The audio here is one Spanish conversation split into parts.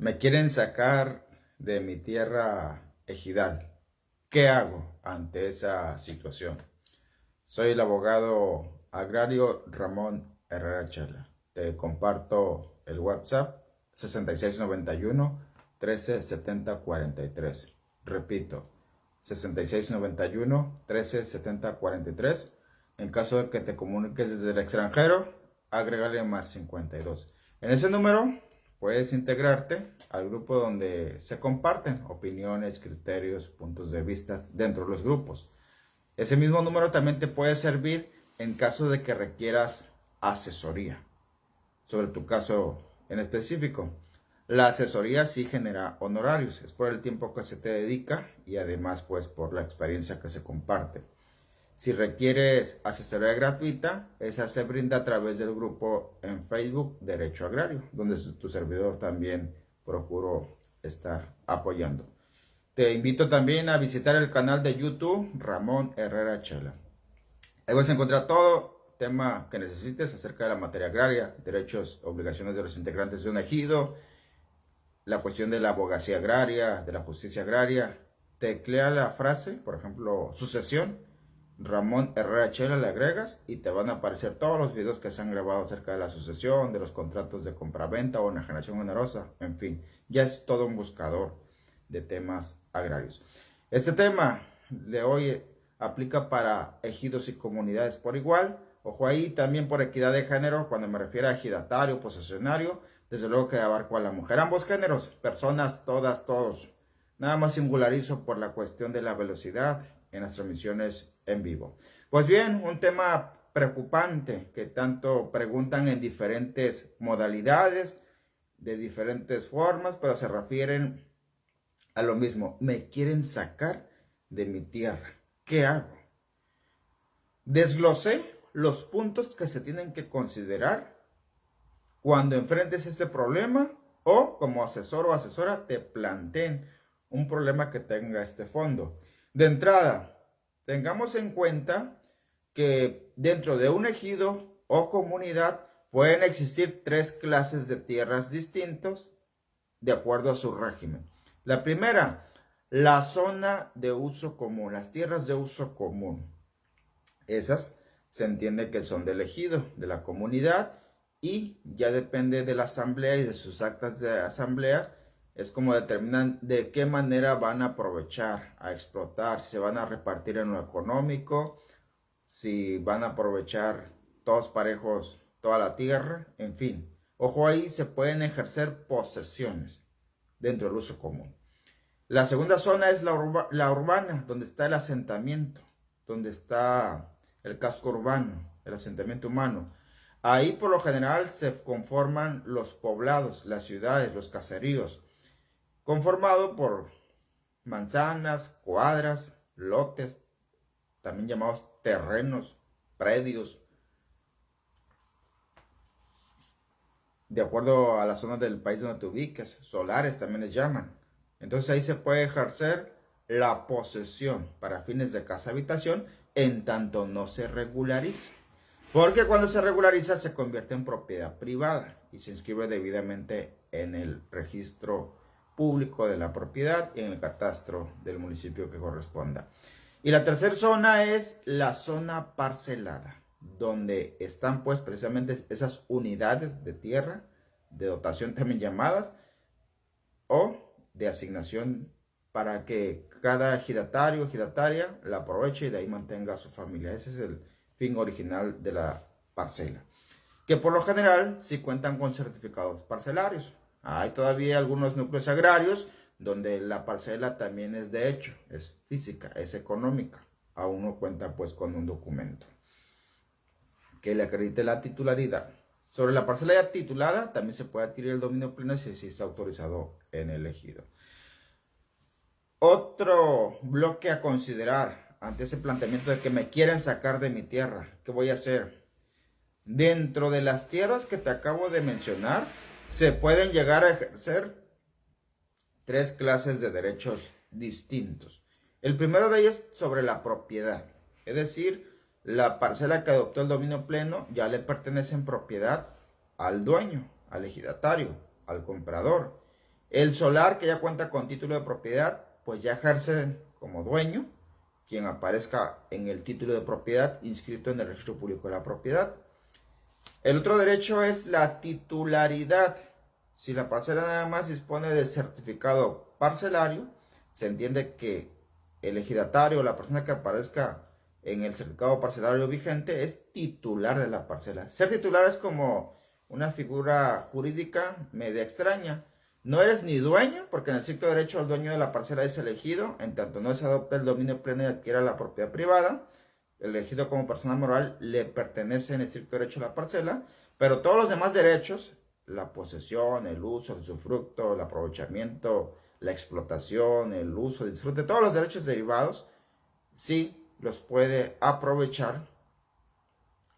Me quieren sacar de mi tierra ejidal. ¿Qué hago ante esa situación? Soy el abogado agrario Ramón Herrera Chela. Te comparto el WhatsApp 6691 137043. Repito, 6691 137043. En caso de que te comuniques desde el extranjero, agrégale más 52. En ese número puedes integrarte al grupo donde se comparten opiniones, criterios, puntos de vista dentro de los grupos. Ese mismo número también te puede servir en caso de que requieras asesoría sobre tu caso en específico. La asesoría sí genera honorarios, es por el tiempo que se te dedica y además pues por la experiencia que se comparte. Si requieres asesoría gratuita, esa se brinda a través del grupo en Facebook Derecho Agrario, donde tu servidor también procuro estar apoyando. Te invito también a visitar el canal de YouTube Ramón Herrera Chela. Ahí vas a encontrar todo tema que necesites acerca de la materia agraria, derechos, obligaciones de los integrantes de un ejido, la cuestión de la abogacía agraria, de la justicia agraria. Teclea la frase, por ejemplo, sucesión, Ramón Herrera Chela le agregas y te van a aparecer todos los videos que se han grabado acerca de la sucesión, de los contratos de compraventa o enajenación onerosa, en fin, ya es todo un buscador de temas agrarios. Este tema de hoy aplica para ejidos y comunidades por igual. Ojo ahí, también por equidad de género, cuando me refiero a ejidatario, posesionario, desde luego que abarco a la mujer. Ambos géneros, personas, todas, todos. Nada más singularizo por la cuestión de la velocidad en las transmisiones en vivo. Pues bien, un tema preocupante que tanto preguntan en diferentes modalidades, de diferentes formas, pero se refieren a lo mismo. Me quieren sacar de mi tierra. ¿Qué hago? Desglosé los puntos que se tienen que considerar cuando enfrentes este problema o como asesor o asesora te planteen un problema que tenga este fondo. De entrada, tengamos en cuenta que dentro de un ejido o comunidad pueden existir tres clases de tierras distintos de acuerdo a su régimen. La primera, la zona de uso común, las tierras de uso común. Esas se entiende que son del ejido, de la comunidad, y ya depende de la asamblea y de sus actas de asamblea, es como determinan de qué manera van a aprovechar, a explotar, si se van a repartir en lo económico, si van a aprovechar todos parejos toda la tierra, en fin. Ojo ahí, se pueden ejercer posesiones dentro del uso común. La segunda zona es la urbana, donde está el asentamiento, donde está el casco urbano, el asentamiento humano. Ahí por lo general se conforman los poblados, las ciudades, los caseríos, conformado por manzanas, cuadras, lotes, también llamados terrenos, predios, de acuerdo a la zona del país donde te ubiques, solares también les llaman. Entonces ahí se puede ejercer la posesión para fines de casa-habitación en tanto no se regularice. Porque cuando se regulariza se convierte en propiedad privada y se inscribe debidamente en el registro público de la propiedad y en el catastro del municipio que corresponda. Y la tercera zona es la zona parcelada, donde están pues precisamente esas unidades de tierra, de dotación también llamadas, o de asignación para que cada ejidatario o ejidataria la aproveche y de ahí mantenga a su familia. Ese es el fin original de la parcela, que por lo general sí cuentan con certificados parcelarios. Hay todavía algunos núcleos agrarios donde la parcela también es de hecho, es física, es económica. Aún no cuenta pues con un documento que le acredite la titularidad. Sobre la parcela ya titulada también se puede adquirir el dominio pleno si está autorizado en el ejido. Otro bloque a considerar ante ese planteamiento de que me quieren sacar de mi tierra. ¿Qué voy a hacer? Dentro de las tierras que te acabo de mencionar, se pueden llegar a ejercer tres clases de derechos distintos. El primero de ellos es sobre la propiedad, es decir, la parcela que adoptó el dominio pleno ya le pertenece en propiedad al dueño, al ejidatario, al comprador. El solar que ya cuenta con título de propiedad, pues ya ejerce como dueño quien aparezca en el título de propiedad inscrito en el registro público de la propiedad. El otro derecho es la titularidad. Si la parcela nada más dispone de certificado parcelario, se entiende que el ejidatario o la persona que aparezca en el certificado parcelario vigente es titular de la parcela. Ser titular es como una figura jurídica media extraña. No eres ni dueño, porque en el estricto derecho el dueño de la parcela es elegido, en tanto no se adopta el dominio pleno y adquiera la propiedad privada. El elegido como persona moral le pertenece en estricto derecho a la parcela, pero todos los demás derechos, la posesión, el uso, el usufructo, el aprovechamiento, la explotación, el uso, el disfrute, todos los derechos derivados, sí los puede aprovechar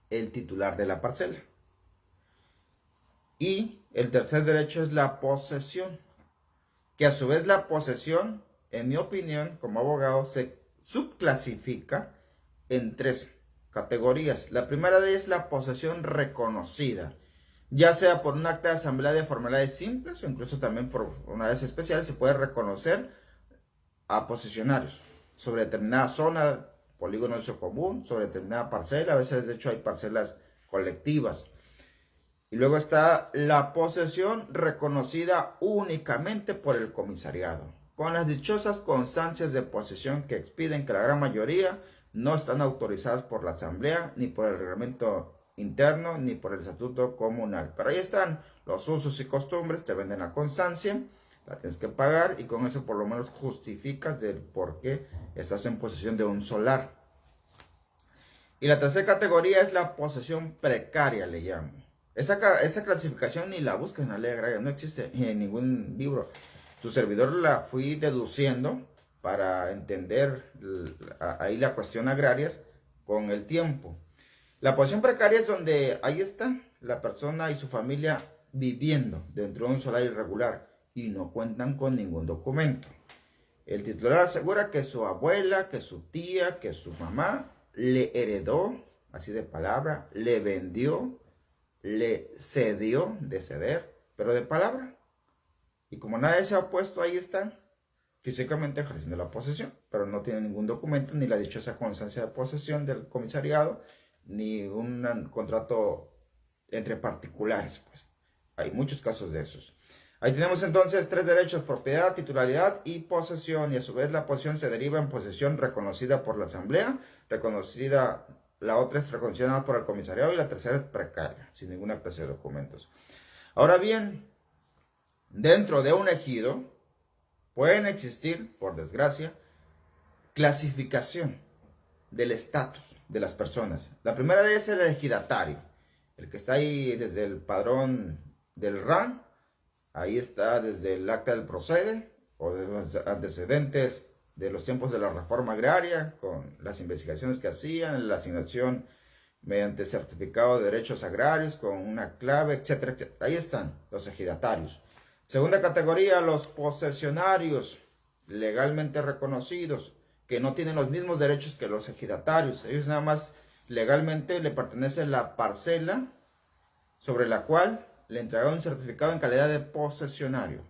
el titular de la parcela. Y el tercer derecho es la posesión, que a su vez la posesión, en mi opinión, como abogado, se subclasifica en tres categorías. La primera de ellas es la posesión reconocida, ya sea por un acta de asamblea de formalidades simples o incluso también por formalidades especiales. Se puede reconocer a posesionarios sobre determinada zona, polígono de uso común, sobre determinada parcela. A veces de hecho hay parcelas colectivas. Y luego está la posesión reconocida únicamente por el comisariado, con las dichosas constancias de posesión que expiden, que la gran mayoría no están autorizadas por la asamblea, ni por el reglamento interno, ni por el estatuto comunal. Pero ahí están los usos y costumbres, te venden la constancia, la tienes que pagar y con eso por lo menos justificas del por qué estás en posesión de un solar. Y la tercera categoría es la posesión precaria, le llamo. Esa clasificación ni la busca en la ley agraria, no existe en ningún libro. Su servidor la fui deduciendo para entender ahí la cuestión agraria con el tiempo. La posesión precaria es donde ahí está la persona y su familia viviendo dentro de un solar irregular y no cuentan con ningún documento. El titular asegura que su abuela, que su tía, que su mamá le heredó, así de palabra, le vendió, le cedió, de ceder, pero de palabra. Y como nadie se ha opuesto, ahí están, físicamente ejerciendo la posesión, pero no tiene ningún documento, ni la dichosa constancia de posesión del comisariado, ni un contrato entre particulares. Pues hay muchos casos de esos. Ahí tenemos entonces tres derechos: propiedad, titularidad y posesión. Y a su vez la posesión se deriva en posesión reconocida por la asamblea, la otra es reconocida por el comisariado y la tercera es precaria, sin ninguna clase de documentos. Ahora bien, dentro de un ejido pueden existir, por desgracia, clasificación del estatus de las personas. La primera de ellas es el ejidatario, el que está ahí desde el padrón del RAN, ahí está desde el acta del procede o de los antecedentes de los tiempos de la reforma agraria, con las investigaciones que hacían, la asignación mediante certificado de derechos agrarios con una clave, etcétera, etcétera. Ahí están los ejidatarios. Segunda categoría, los posesionarios legalmente reconocidos, que no tienen los mismos derechos que los ejidatarios. Ellos nada más legalmente le pertenece la parcela sobre la cual le entregaron un certificado en calidad de posesionario.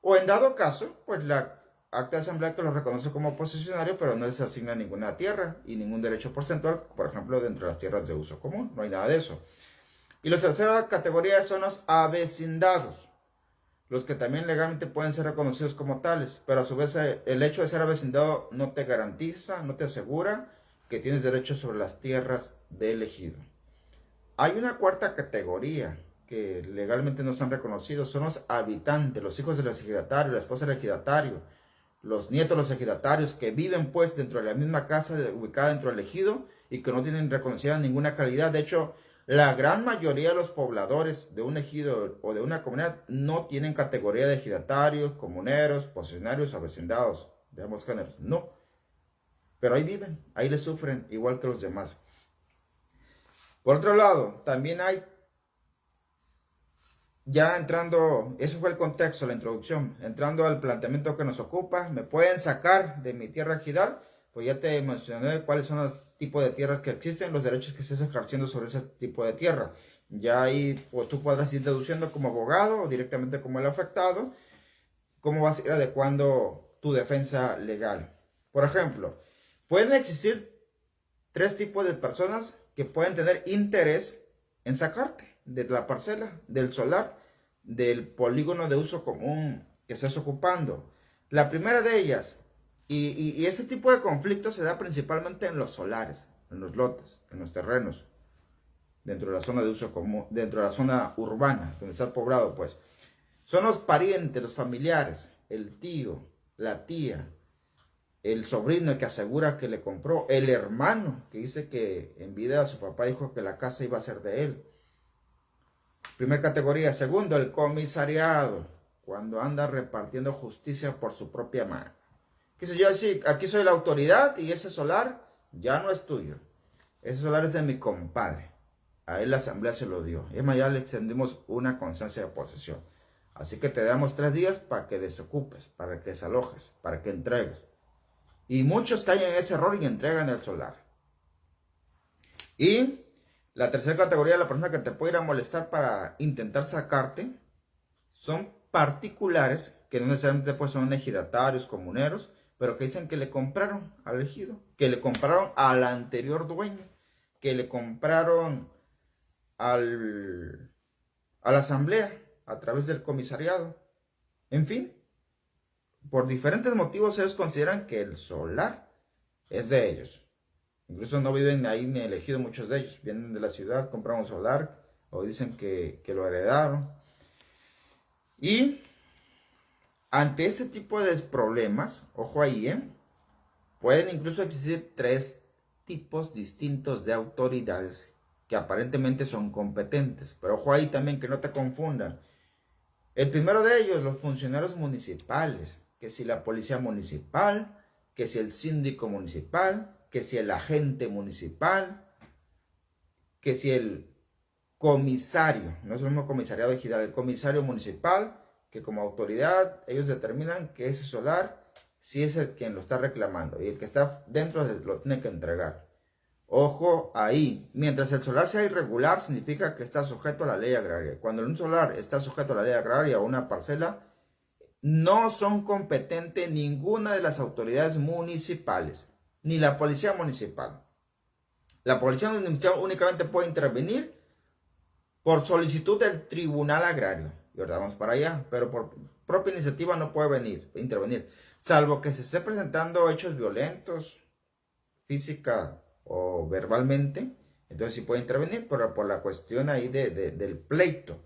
O en dado caso, pues la acta de asamblea que los reconoce como posesionario, pero no les asigna ninguna tierra y ningún derecho porcentual, por ejemplo, dentro de las tierras de uso común. No hay nada de eso. Y la tercera categoría son los avecindados, los que también legalmente pueden ser reconocidos como tales, pero a su vez el hecho de ser avecindado no te garantiza, no te asegura que tienes derecho sobre las tierras del ejido. Hay una cuarta categoría que legalmente no están reconocidos, son los habitantes, los hijos de los ejidatarios, la esposa del ejidatario, los nietos de los ejidatarios que viven pues dentro de la misma casa ubicada dentro del ejido y que no tienen reconocida ninguna calidad. De hecho, la gran mayoría de los pobladores de un ejido o de una comunidad no tienen categoría de ejidatarios, comuneros, posesionarios o vecindados de ambos géneros. No. Pero ahí viven, ahí les sufren igual que los demás. Por otro lado, también hay, ya entrando, eso fue el contexto, la introducción, entrando al planteamiento que nos ocupa, ¿me pueden sacar de mi tierra ejidal? Pues ya te mencioné cuáles son los tipos de tierras que existen, los derechos que estés ejerciendo sobre ese tipo de tierra. Ya ahí pues, tú podrás ir deduciendo como abogado o directamente como el afectado cómo vas a ir adecuando tu defensa legal. Por ejemplo, pueden existir tres tipos de personas que pueden tener interés en sacarte de la parcela, del solar, del polígono de uso común que estés ocupando. La primera de ellas, y ese tipo de conflicto se da principalmente en los solares, en los lotes, en los terrenos, dentro de la zona de uso común, dentro de la zona urbana, donde está poblado, pues. Son los parientes, los familiares, el tío, la tía, el sobrino que asegura que le compró, el hermano que dice que en vida su papá dijo que la casa iba a ser de él. Primera categoría. Segundo, el comisariado, cuando anda repartiendo justicia por su propia mano. ¿Qué sé yo? Sí, aquí soy la autoridad y ese solar ya no es tuyo. Ese solar es de mi compadre. A él la asamblea se lo dio. Y además ya le extendimos una constancia de posesión. Así que te damos 3 días para que desocupes, para que desalojes, para que entregues. Y muchos caen en ese error y entregan el solar. Y la tercera categoría de la persona que te puede ir a molestar para intentar sacarte son particulares, que no necesariamente pues son ejidatarios, comuneros, pero que dicen que le compraron al ejido, que le compraron al anterior dueño, que le compraron a la asamblea a través del comisariado. En fin, por diferentes motivos ellos consideran que el solar es de ellos. Incluso no viven ahí ni elegido muchos de ellos. Vienen de la ciudad, compraron un solar o dicen que lo heredaron. Y ante ese tipo de problemas, ojo ahí, pueden incluso existir 3 tipos distintos de autoridades que aparentemente son competentes. Pero ojo ahí también que no te confundan. El primero de ellos, los funcionarios municipales, que si la policía municipal, que si el síndico municipal, que si el agente municipal, que si el comisario, no es el mismo comisariado ejidal, el comisario municipal, que como autoridad ellos determinan que ese solar sí es el quien lo está reclamando y el que está dentro lo tiene que entregar. Ojo ahí, mientras el solar sea irregular significa que está sujeto a la ley agraria. Cuando un solar está sujeto a la ley agraria o una parcela, no son competentes ninguna de las autoridades municipales, ni la policía municipal. La policía municipal únicamente puede intervenir por solicitud del tribunal agrario. Y ahora vamos para allá, pero por propia iniciativa no puede intervenir, salvo que se esté presentando hechos violentos, física o verbalmente, entonces sí puede intervenir, pero por la cuestión ahí del pleito,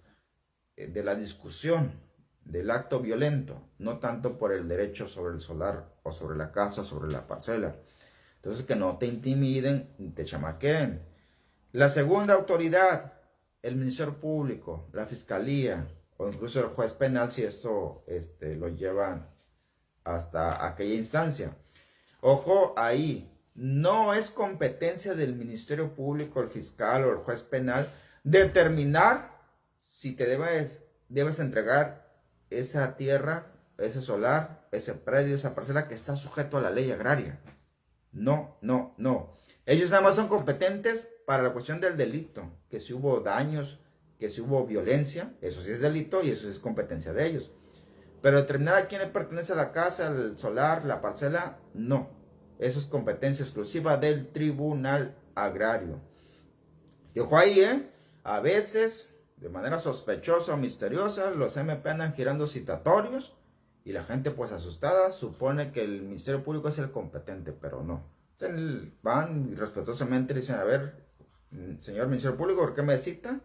de la discusión, del acto violento, no tanto por el derecho sobre el solar o sobre la casa, sobre la parcela. Entonces que no te intimiden ni te chamaqueen. La segunda autoridad, el Ministerio Público, la Fiscalía o incluso el juez penal si esto lo llevan hasta aquella instancia. Ojo ahí, no es competencia del Ministerio Público, el fiscal o el juez penal determinar si te debes entregar esa tierra, ese solar, ese predio, esa parcela que está sujeto a la ley agraria. No, no, no. Ellos nada más son competentes para la cuestión del delito, que si hubo daños, que si hubo violencia, eso sí es delito y eso sí es competencia de ellos. Pero determinar a quién le pertenece a la casa, el solar, la parcela, no. Eso es competencia exclusiva del tribunal agrario. Y ojo ahí, a veces, de manera sospechosa o misteriosa, los MP andan girando citatorios y la gente pues asustada supone que el Ministerio Público es el competente, pero no. Van y respetuosamente dicen, a ver, señor Ministerio Público, ¿por qué me cita?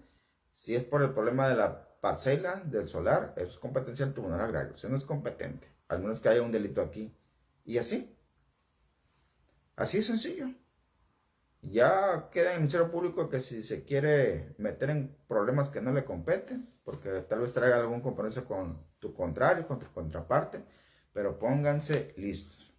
Si es por el problema de la parcela, del solar, eso es competencia del Tribunal Agrario. Usted no es competente, al menos que haya un delito aquí. Y así. Así es sencillo. Ya queda en el Ministerio Público que si se quiere meter en problemas que no le competen, porque tal vez traiga algún compromiso con tu contrario, con tu contraparte, pero pónganse listos.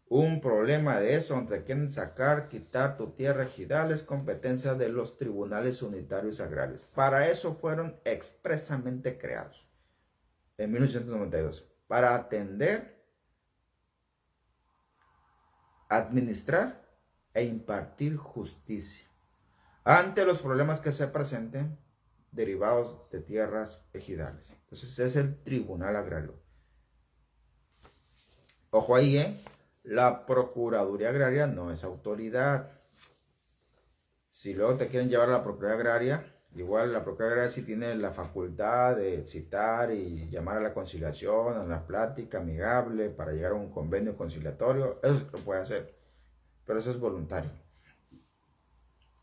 Un problema de eso, donde quieren sacar, quitar tu tierra ejidal, es competencia de los tribunales unitarios agrarios. Para eso fueron expresamente creados en 1892, para atender, administrar e impartir justicia ante los problemas que se presenten derivados de tierras ejidales. Entonces es el tribunal agrario. Ojo ahí, la Procuraduría Agraria no es autoridad. Si luego te quieren llevar a la Procuraduría Agraria, igual la Procuraduría Agraria sí tiene la facultad de citar y llamar a la conciliación, a la plática amigable para llegar a un convenio conciliatorio. Eso lo puede hacer, pero eso es voluntario.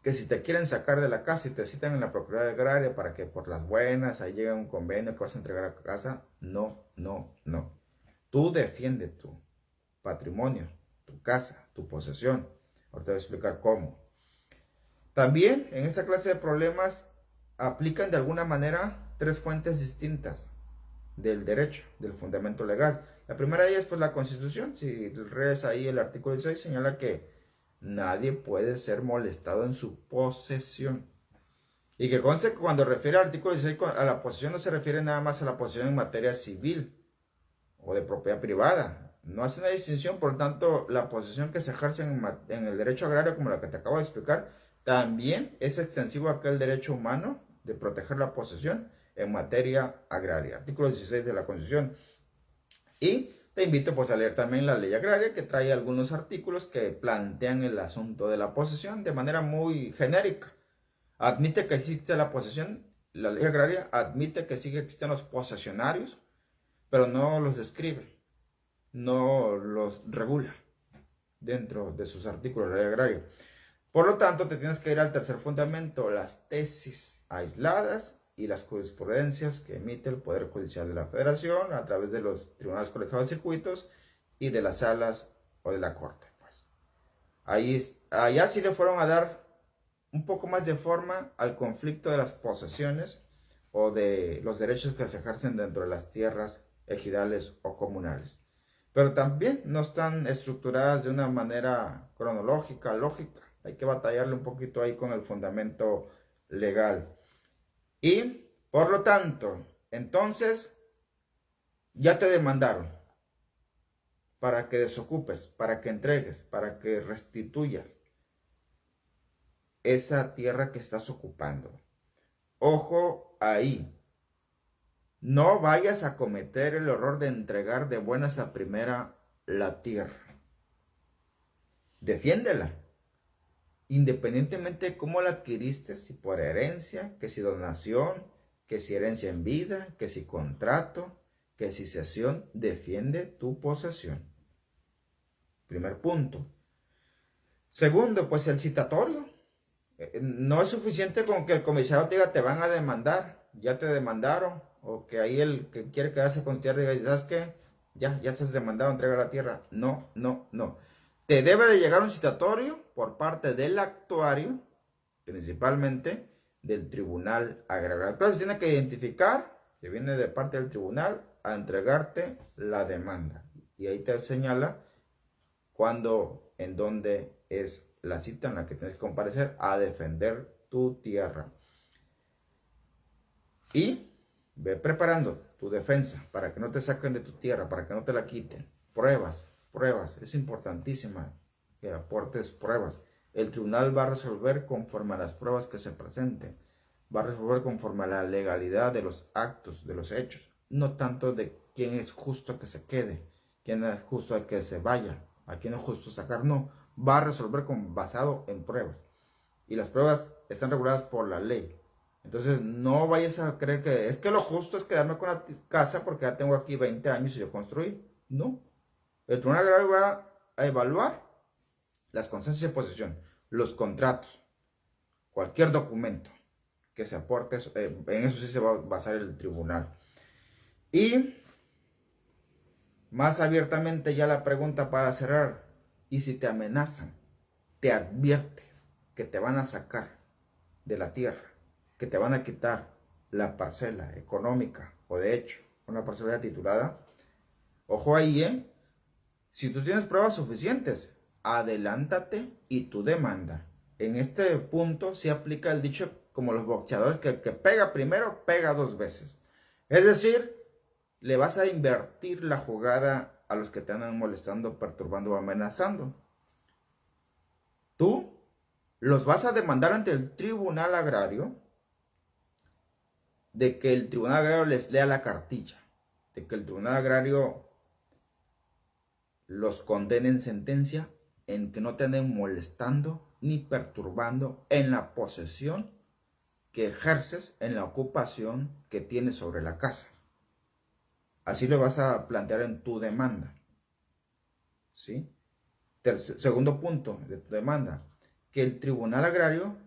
Que si te quieren sacar de la casa y te citan en la Procuraduría Agraria para que por las buenas ahí llegue un convenio que vas a entregar a casa, no, no, no. Tú defiende tu patrimonio, tu casa, tu posesión. Ahorita voy a explicar cómo. También en esta clase de problemas aplican de alguna manera tres fuentes distintas del derecho, del fundamento legal. La primera de ellas, pues la Constitución. Si lees ahí el artículo 16, señala que nadie puede ser molestado en su posesión. Y que conste que cuando refiere al artículo 16 a la posesión no se refiere nada más a la posesión en materia civil o de propiedad privada. No hace una distinción, por lo tanto, la posesión que se ejerce en el derecho agrario, como la que te acabo de explicar, también es extensivo a aquel derecho humano de proteger la posesión en materia agraria. Artículo 16 de la Constitución. Y te invito pues a leer también la ley agraria, que trae algunos artículos que plantean el asunto de la posesión de manera muy genérica. Admite que existe la posesión, la ley agraria admite que sí existen los posesionarios, pero no los describe, no los regula dentro de sus artículos de la ley agraria. Por lo tanto, te tienes que ir al tercer fundamento, las tesis aisladas y las jurisprudencias que emite el Poder Judicial de la Federación a través de los tribunales colegiados de circuitos y de las salas o de la corte. Pues. Allá sí le fueron a dar un poco más de forma al conflicto de las posesiones o de los derechos que se ejercen dentro de las tierras ejidales o comunales. Pero también no están estructuradas de una manera cronológica, lógica. Hay que batallarle un poquito ahí con el fundamento legal. Y, por lo tanto, entonces, ya te demandaron para que desocupes, para que entregues, para que restituyas esa tierra que estás ocupando. Ojo ahí. No vayas a cometer el error de entregar de buenas a primera la tierra. Defiéndela. Independientemente de cómo la adquiriste, si por herencia, que si donación, que si herencia en vida, que si contrato, que si cesión, defiende tu posesión. Primer punto. Segundo, pues el citatorio. No es suficiente con que el comisario te diga te van a demandar, ya te demandaron, o que ahí el que quiere quedarse con tierra diga, ¿sabes qué? Ya estás demandado, entrega la tierra. No, no, no. Te debe de llegar un citatorio por parte del actuario, principalmente del tribunal agrario. Entonces tiene que identificar que viene de parte del tribunal a entregarte la demanda. Y ahí te señala cuándo, en dónde es la cita en la que tienes que comparecer a defender tu tierra. Y ve preparando tu defensa para que no te saquen de tu tierra, para que no te la quiten. Pruebas. Es importantísima que aportes pruebas. El tribunal va a resolver conforme a las pruebas que se presenten. Va a resolver conforme a la legalidad de los actos, de los hechos. No tanto de quién es justo que se quede, quién es justo que se vaya, a quién es justo sacar. No, va a resolver basado en pruebas. Y las pruebas están reguladas por la ley. Entonces no vayas a creer que es que lo justo es quedarme con la casa porque ya tengo aquí 20 años y yo construí. No. El tribunal agrario va a evaluar las constancias de posesión, los contratos, cualquier documento que se aporte, en eso sí se va a basar el tribunal. Y más abiertamente ya la pregunta para cerrar, y si te amenazan, te advierte que te van a sacar de la tierra, que te van a quitar la parcela económica o de hecho una parcela titulada, ojo ahí, si tú tienes pruebas suficientes, adelántate y tu demanda. En este punto se aplica el dicho como los boxeadores que pega primero, pega dos veces. Es decir, le vas a invertir la jugada a los que te andan molestando, perturbando o amenazando. Tú los vas a demandar ante el tribunal agrario de que el tribunal agrario les lea la cartilla, de que el tribunal agrario los condene en sentencia en que no te anden molestando ni perturbando en la posesión que ejerces, en la ocupación que tienes sobre la casa. Así lo vas a plantear en tu demanda. ¿Sí? Segundo punto de tu demanda, que el tribunal agrario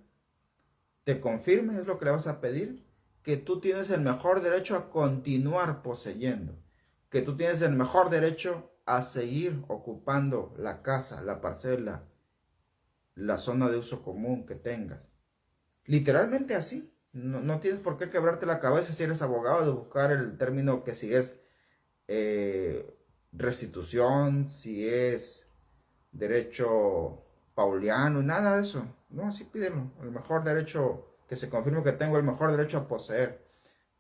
te confirme, es lo que le vas a pedir, que tú tienes el mejor derecho a continuar poseyendo, que tú tienes el mejor derecho a seguir ocupando la casa, la parcela, la zona de uso común que tengas. Literalmente así. No tienes por qué quebrarte la cabeza si eres abogado de buscar el término que si es restitución, si es derecho pauliano, nada de eso. No, así pídelo. El mejor derecho, que se confirme que tengo el mejor derecho a poseer,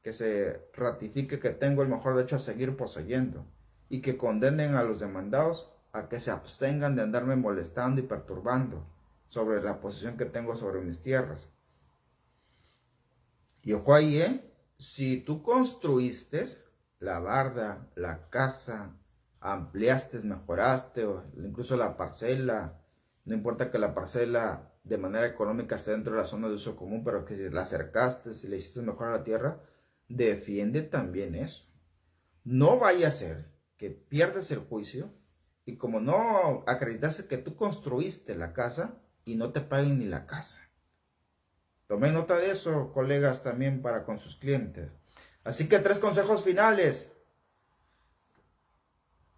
que se ratifique que tengo el mejor derecho a seguir poseyendo y que condenen a los demandados a que se abstengan de andarme molestando y perturbando sobre la posesión que tengo sobre mis tierras. Y ojo ahí, si tú construiste la barda, la casa, ampliaste, mejoraste, o incluso la parcela, no importa que la parcela de manera económica esté dentro de la zona de uso común, pero que si la acercaste, si le hiciste mejor a la tierra, defiende también eso. No vaya a ser que pierdas el juicio y como no acreditaste que tú construiste la casa y no te paguen ni la casa. Tomen nota de eso, colegas, también para con sus clientes. Así que 3 consejos finales.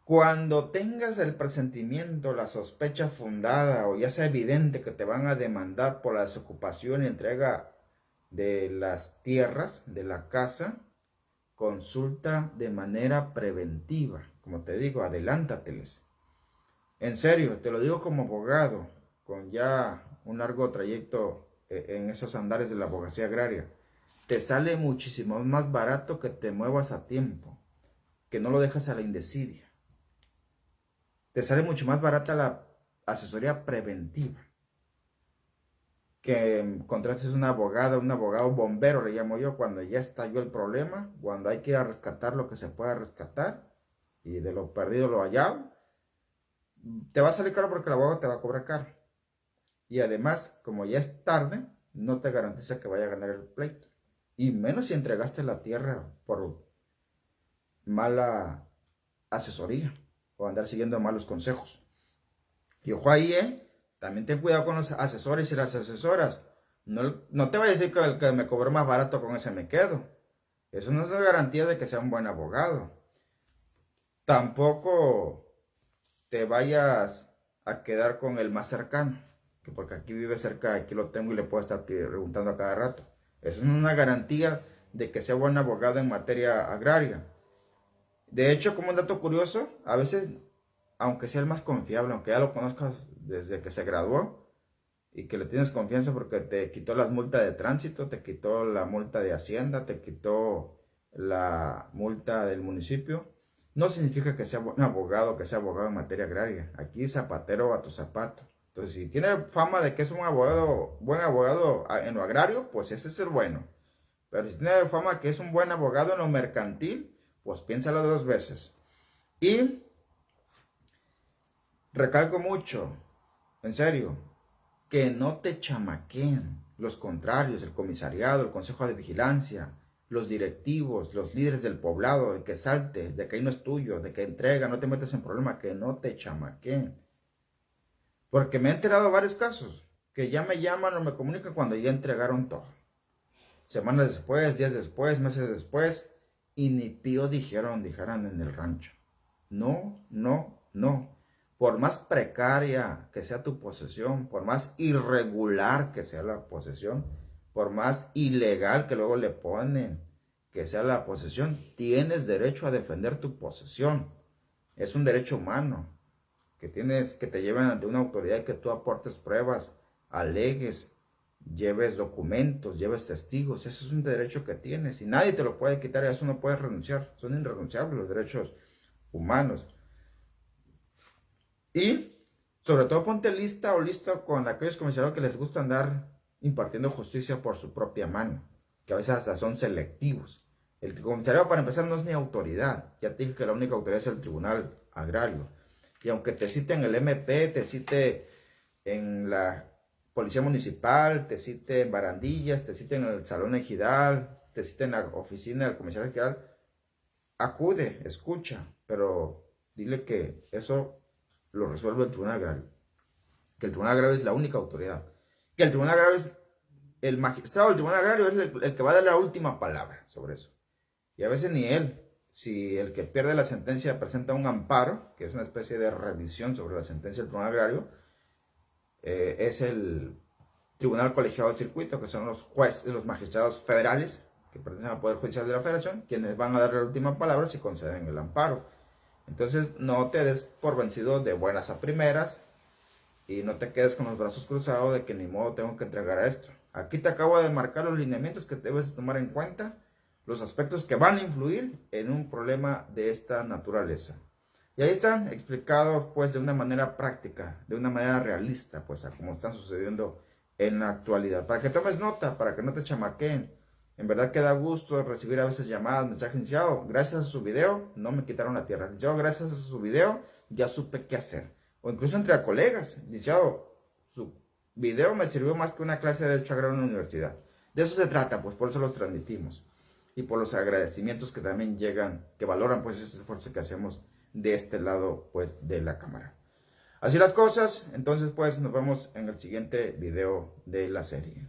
Cuando tengas el presentimiento, la sospecha fundada o ya sea evidente que te van a demandar por la desocupación y entrega de las tierras, de la casa, consulta de manera preventiva. Como te digo, adelántateles. En serio, te lo digo como abogado, con ya un largo trayecto en esos andares de la abogacía agraria. Te sale muchísimo más barato que te muevas a tiempo, que no lo dejas a la indecidia. Te sale mucho más barata la asesoría preventiva. Que contrates una abogada, un abogado bombero, le llamo yo, cuando ya estalló el problema, cuando hay que ir a rescatar lo que se pueda rescatar, y de lo perdido lo hallado, te va a salir caro porque el abogado te va a cobrar caro. Y además, como ya es tarde, no te garantiza que vaya a ganar el pleito. Y menos si entregaste la tierra por mala asesoría o andar siguiendo malos consejos. Y ojo ahí, también ten cuidado con los asesores y las asesoras. No te voy a decir que el que me cobró más barato con ese me quedo. Eso no es garantía de que sea un buen abogado. Tampoco te vayas a quedar con el más cercano, que porque aquí vive cerca, aquí lo tengo y le puedo estar preguntando a cada rato. Eso no es una garantía de que sea buen abogado en materia agraria. De hecho, como un dato curioso, a veces, aunque sea el más confiable, aunque ya lo conozcas desde que se graduó y que le tienes confianza porque te quitó las multas de tránsito, te quitó la multa de Hacienda, te quitó la multa del municipio, no significa que sea buen abogado, que sea abogado en materia agraria. Aquí zapatero a tu zapato. Entonces, si tiene fama de que es un abogado, buen abogado en lo agrario, pues ese es el bueno. Pero si tiene fama que es un buen abogado en lo mercantil, pues piénsalo 2 veces. Y recalco mucho, en serio, que no te chamaquen los contrarios, el comisariado, el consejo de vigilancia, los directivos, los líderes del poblado, de que salte, de que ahí no es tuyo, de que entrega, no te metas en problemas, que no te chamaquen. Porque me he enterado de varios casos, que ya me llaman o me comunican cuando ya entregaron todo. Semanas después, días después, meses después, y ni pío dijeron en el rancho. No, no, no. Por más precaria que sea tu posesión, por más irregular que sea la posesión, por más ilegal que luego le ponen que sea la posesión, tienes derecho a defender tu posesión. Es un derecho humano que tienes que te lleven ante una autoridad, que tú aportes pruebas, alegues, lleves documentos, lleves testigos. Eso es un derecho que tienes y nadie te lo puede quitar, y a eso no puedes renunciar. Son irrenunciables los derechos humanos. Y sobre todo ponte lista o listo con aquellos comisarios que les gusta andar impartiendo justicia por su propia mano, que a veces hasta son selectivos. El comisario, para empezar, no es ni autoridad. Ya te dije que la única autoridad es el tribunal agrario. Y aunque te cite en el MP, te cite en la Policía Municipal, te cite en Barandillas, te cite en el Salón Ejidal, te cite en la oficina del comisario ejidal, acude, escucha, pero dile que eso lo resuelve el Tribunal Agrario. Que el Tribunal Agrario es la única autoridad. Que el Tribunal Agrario es el magistrado del Tribunal Agrario, es el que va a dar la última palabra sobre eso. Y a veces ni él. Si el que pierde la sentencia presenta un amparo, que es una especie de revisión sobre la sentencia del Tribunal Agrario, es el Tribunal Colegiado del Circuito, que son los jueces, los magistrados federales que pertenecen al Poder Judicial de la Federación, quienes van a dar la última palabra si conceden el amparo. Entonces no te des por vencido de buenas a primeras y no te quedes con los brazos cruzados de que ni modo tengo que entregar a esto. Aquí te acabo de marcar los lineamientos que debes tomar en cuenta, los aspectos que van a influir en un problema de esta naturaleza. Y ahí están explicados pues de una manera práctica, de una manera realista, pues a cómo están sucediendo en la actualidad. Para que tomes nota, para que no te chamaqueen. En verdad que da gusto recibir a veces llamadas, mensajes. Licenciado, gracias a su video no me quitaron la tierra. Licenciado, gracias a su video ya supe qué hacer. O incluso entre colegas. Licenciado, su video me sirvió más que una clase de Derecho Agrario en la universidad. De eso se trata, pues por eso los transmitimos. Y por los agradecimientos que también llegan, que valoran pues ese esfuerzo que hacemos de este lado pues de la cámara. Así las cosas, entonces pues nos vemos en el siguiente video de la serie.